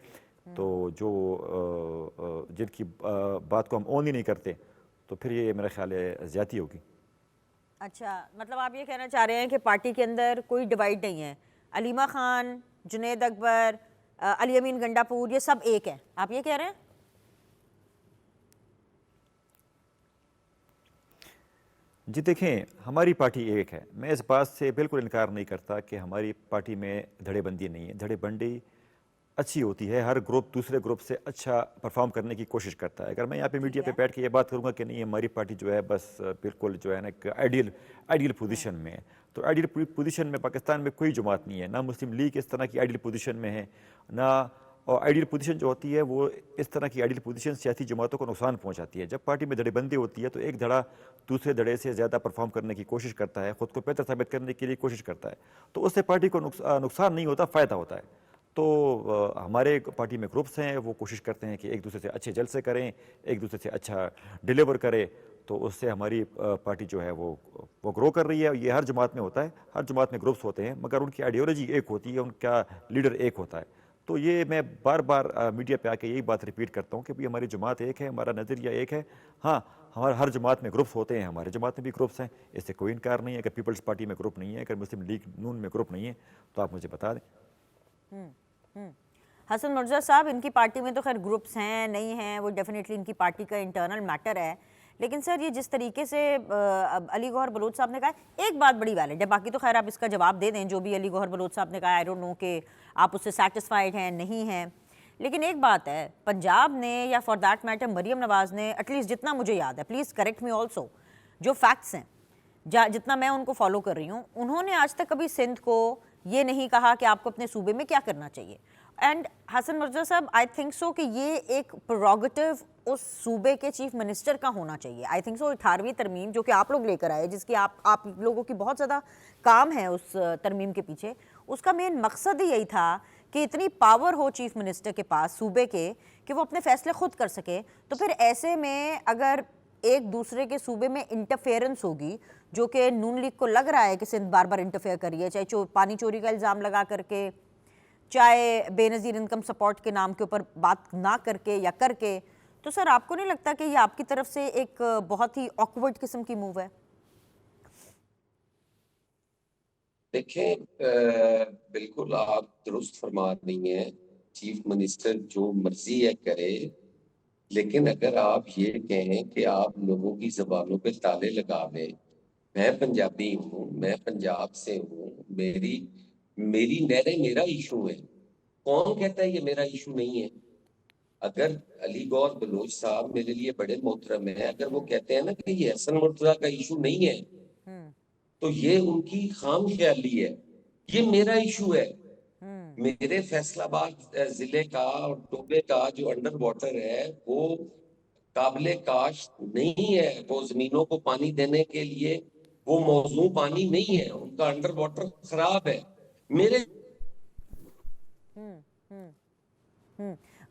تو جو جن کی بات کو ہم اون ہی نہیں کرتے, تو پھر یہ میرا خیال ہے زیادتی ہوگی. اچھا, مطلب آپ یہ کہنا چاہ رہے ہیں کہ پارٹی کے اندر کوئی ڈیوائیڈ نہیں ہے, علیمہ خان, جنید اکبر, علی امین گنڈا پور, یہ سب ایک ہیں, آپ یہ کہہ رہے ہیں؟ جی دیکھیں, ہماری پارٹی ایک ہے, میں اس بات سے بالکل انکار نہیں کرتا کہ ہماری پارٹی میں دھڑے بندی نہیں ہے. دھڑے بندی اچھی ہوتی ہے, ہر گروپ دوسرے گروپ سے اچھا پرفارم کرنے کی کوشش کرتا ہے. اگر میں یہاں پہ میڈیا پہ بیٹھ کے یہ بات کروں گا کہ نہیں ہماری پارٹی جو ہے بس بالکل جو ہے نا ایک آئیڈیل پوزیشن میں ہے, تو آئیڈیل پوزیشن میں پاکستان میں کوئی جماعت نہیں ہے, نہ مسلم لیگ اس طرح کی آئیڈیل پوزیشن میں ہے, نہ اور آئیڈیل پوزیشن جو ہوتی ہے وہ اس طرح کی آئیڈیل پوزیشن سیاسی جماعتوں کو نقصان پہنچاتی ہے. جب پارٹی میں دھڑے بندی ہوتی ہے تو ایک دھڑا دوسرے دھڑے سے زیادہ پرفارم کرنے کی کوشش کرتا ہے, خود کو بہتر ثابت کرنے کے لیے کوشش کرتا ہے, تو اس سے پارٹی کو نقصان نہیں ہوتا, فائدہ ہوتا ہے. تو ہمارے پارٹی میں گروپس ہیں, وہ کوشش کرتے ہیں کہ ایک دوسرے سے اچھے جلسے کریں, ایک دوسرے سے اچھا ڈیلیور کرے, تو اس سے ہماری پارٹی جو ہے وہ گرو کر رہی ہے. یہ ہر جماعت میں ہوتا ہے, ہر جماعت میں گروپس ہوتے ہیں, مگر ان کی آئیڈیالوجی ایک ہوتی ہے, ان کا لیڈر ایک ہوتا ہے. تو یہ میں بار بار میڈیا پہ آ کے یہی بات ریپیٹ کرتا ہوں کہ بھی ہماری جماعت ایک ہے, ہمارا نظریہ ایک ہے. ہاں, ہمارا ہر جماعت میں گروپس ہوتے ہیں, ہمارے جماعت میں بھی گروپس ہیں, اس سے کوئی انکار نہیں ہے. اگر پیپلز پارٹی میں گروپ نہیں ہے, اگر مسلم لیگ نون میں گروپ نہیں ہے, تو آپ مجھے بتا دیں. حسن مرزا صاحب، ان کی پارٹی میں تو خیر گروپس ہیں نہیں ہیں، وہ ڈیفینیٹلی ان کی پارٹی کا انٹرنل میٹر ہے، لیکن سر یہ جس طریقے سے علی گوہر بلوچ صاحب نے کہا، ایک بات بڑی ویلڈ ہے، باقی تو خیر آپ اس کا جواب دے دیں جو بھی علی گوہر بلوچ صاحب نے کہا، آئی ڈونٹ نو کہ آپ اس سے سیٹسفائیڈ ہیں نہیں ہیں، لیکن ایک بات ہے، پنجاب نے یا for that matter Maryam Nawaz نے ایٹ لیسٹ جتنا مجھے یاد ہے، پلیز کریکٹ می آلسو، جو فیکٹس ہیں جتنا میں ان کو فالو کر رہی ہوں، انہوں نے آج تک کبھی سندھ کو یہ نہیں کہا کہ آپ کو اپنے صوبے میں کیا کرنا چاہیے. اینڈ حسن مرزا صاحب آئی تھنک سو کہ یہ ایک پروگیٹو اس صوبے کے چیف منسٹر کا ہونا چاہیے. آئی تھنک سو 18ویں ترمیم جو کہ آپ لوگ لے کر آئے، جس کی آپ لوگوں کی بہت زیادہ کام ہے اس ترمیم کے پیچھے، اس کا مین مقصد ہی یہی تھا کہ اتنی پاور ہو چیف منسٹر کے پاس صوبے کے کہ وہ اپنے فیصلے خود کر سکے. تو پھر ایسے میں اگر ایک دوسرے کے صوبے میں انٹرفیئرنس ہوگی، جو کہ نون لیگ کو لگ رہا ہے کہ سندھ بار بار انٹرفیئر کریے، چاہے پانی چوری کا الزام لگا کر کے، چاہے بے نظیر انکم سپورٹ کے نام کے اوپر بات نہ کر کے یا کر کے، تو سر آپ کو نہیں لگتا کہ یہ آپ کی طرف سے ایک بہت ہی آکورڈ قسم کی موو ہے؟ دیکھیں بالکل آپ درست فرما رہی ہیں، چیف منسٹر جو مرضی ہے کرے، لیکن اگر آپ یہ کہیں کہ آپ لوگوں کی زبانوں پہ تالے لگاویں، میں پنجابی ہوں، میں پنجاب سے ہوں، میری نہریں میرا ایشو ہے، کون کہتا ہے یہ میرا ایشو نہیں ہے؟ اگر علی گوہر بلوچ صاحب میرے لیے بڑے محترم ہیں، اگر وہ کہتے ہیں نا کہ یہ حسن مرتضیٰ کا ایشو نہیں ہے، تو یہ ان کی خام خیالی ہے، یہ میرا ایشو ہے. میرے فیصل آباد ضلع کا اور ٹوبے کا جو انڈر واٹر ہے وہ قابل کاشت نہیں ہے، وہ زمینوں کو پانی دینے کے لیے وہ موزوں پانی نہیں ہے، ان کا انڈر واٹر خراب ہے. میرے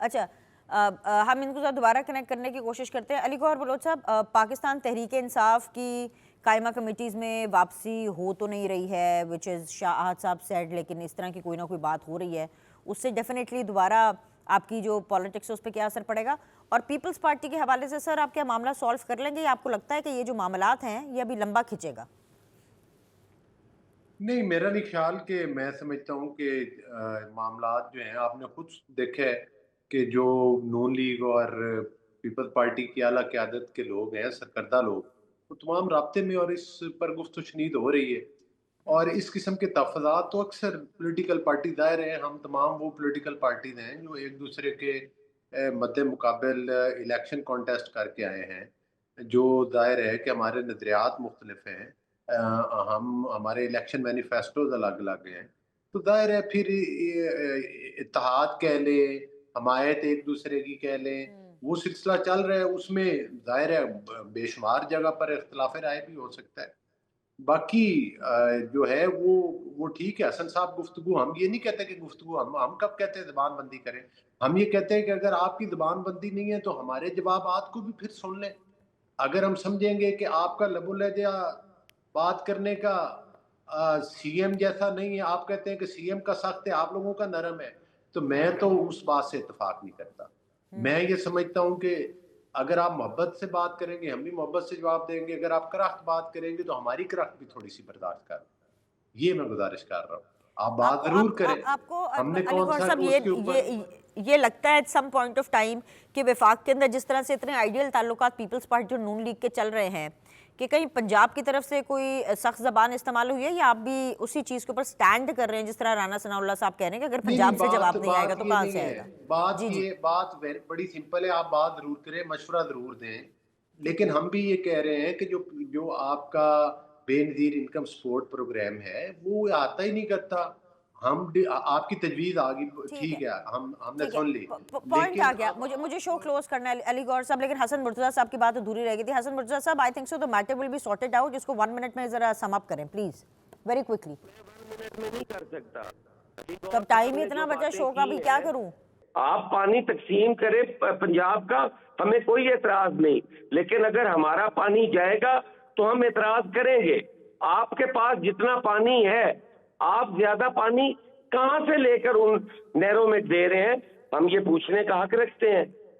اچھا ہم ان کو دوبارہ کنیکٹ کرنے کی کوشش کرتے ہیں. علی گوہر بلوچ صاحب، پاکستان تحریک انصاف کی قائمہ کمیٹیز میں واپسی ہو تو نہیں رہی ہے وچ از شاہ احد صاحب سیڈ، لیکن اس طرح کی کوئی نہ کوئی بات ہو رہی ہے، اس سے ڈیفینیٹلی دوبارہ آپ کی جو پالیٹکس ہے اس پہ کیا اثر پڑے گا؟ اور پیپلز پارٹی کے حوالے سے سر آپ کیا معاملہ سالو کر لیں گے، یا آپ کو لگتا ہے کہ یہ جو معاملات ہیں یہ ابھی لمبا کھنچے گا؟ نہیں، میرا نہیں خیال، کہ میں سمجھتا ہوں کہ معاملات جو ہیں، آپ نے خود دیکھا ہے کہ جو نون لیگ اور پیپلز پارٹی کی اعلیٰ قیادت کے لوگ ہیں، سرکردہ لوگ، وہ تمام رابطے میں اور اس پر گفت و شنید ہو رہی ہے. اور اس قسم کے تفاضلات تو اکثر پولیٹیکل پارٹی ظاہر ہیں، ہم تمام وہ پولیٹیکل پارٹیز ہیں جو ایک دوسرے کے مد مقابل الیکشن کانٹیسٹ کر کے آئے ہیں، جو ظاہر ہے کہ ہمارے نظریات مختلف ہیں، ہمارے الیکشن مینیفیسٹوز الگ الگ ہیں، تو ظاہر ہے پھر اتحاد کہہ لیں، حمایت ایک دوسرے کی کہہ لیں، وہ سلسلہ چل رہا ہے. اس میں ظاہر ہے بے شمار جگہ پر اختلاف رائے بھی ہو سکتا ہے. باقی جو ہے وہ ٹھیک ہے. حسن صاحب گفتگو، ہم یہ نہیں کہتے کہ گفتگو ہم کب کہتے ہیں زبان بندی کریں، ہم یہ کہتے ہیں کہ اگر آپ کی زبان بندی نہیں ہے تو ہمارے جوابات کو بھی پھر سن لیں. اگر ہم سمجھیں گے کہ آپ کا لب و لہجہ بات کرنے کا سی ایم جیسا نہیں ہے، آپ کہتے ہیں کہ سی ایم کا سخت ہے، آپ لوگوں کا نرم ہے، تو میں تو اس بات سے اتفاق نہیں کرتا. میں یہ سمجھتا ہوں کہ اگر آپ محبت سے بات کریں گے ہم بھی محبت سے جواب دیں گے، اگر آپ کرخت بات کریں گے تو ہماری کرخت بھی تھوڑی سی برداشت کریں. یہ میں گزارش کر رہا ہوں، آپ بات ضرور کریں. آپ کو ہم نے علی کون گوہر سا صاحب اس کے اوپر یہ لگتا ہے at some point of time کہ وفاق کے اندر جس طرح سے اتنے آئیڈیل تعلقات پیپلز پارٹی اور نون لیگ کے چل رہے ہیں، کہ کہیں پنجاب کی طرف سے کوئی سخت زبان استعمال ہوئی ہے، یا آپ بھی اسی چیز کے اوپر سٹینڈ کر رہے ہیں جس طرح رانا ثناء اللہ صاحب کہہ رہے ہیں کہ اگر پنجاب سے جواب نہیں آئے گا تو کہاں سے آئے گا؟ بات بڑی سمپل ہے، آپ بات ضرور کریں، مشورہ ضرور دیں، لیکن ہم بھی یہ کہہ رہے ہیں کہ جو آپ کا بے نظیر انکم سپورٹ پروگرام ہے وہ آتا ہی نہیں کرتا. ہم آپ کی تجویز آ گئی، ٹھیک ہے، ہم نے سن لی، پوائنٹ آ گیا. مجھے شو کلوز کرنا ہے علی گوہر صاحب، لیکن حسن مرتضیٰ صاحب کی بات ادھوری رہ گئی تھی. حسن مرتضیٰ صاحب I think so the matter will be sorted out. جس کو 1 منٹ میں ذرا سم اپ کریں پلیز، ویری کوئکلی. 1 منٹ میں نہیں کر سکتا، تب ٹائم ہی اتنا بچا شو کا، بھی کیا کروں؟ آپ پانی تقسیم کرے پنجاب کا، ہمیں کوئی اعتراض نہیں، لیکن اگر ہمارا پانی جائے گا تو ہم اعتراض کریں گے. آپ کے پاس جتنا پانی ہے، آپ زیادہ پانی کہاں سے لے کر ان نہروں میں دے رہے ہیں؟ ہم یہ پوچھنے کا حق رکھتے ہیں.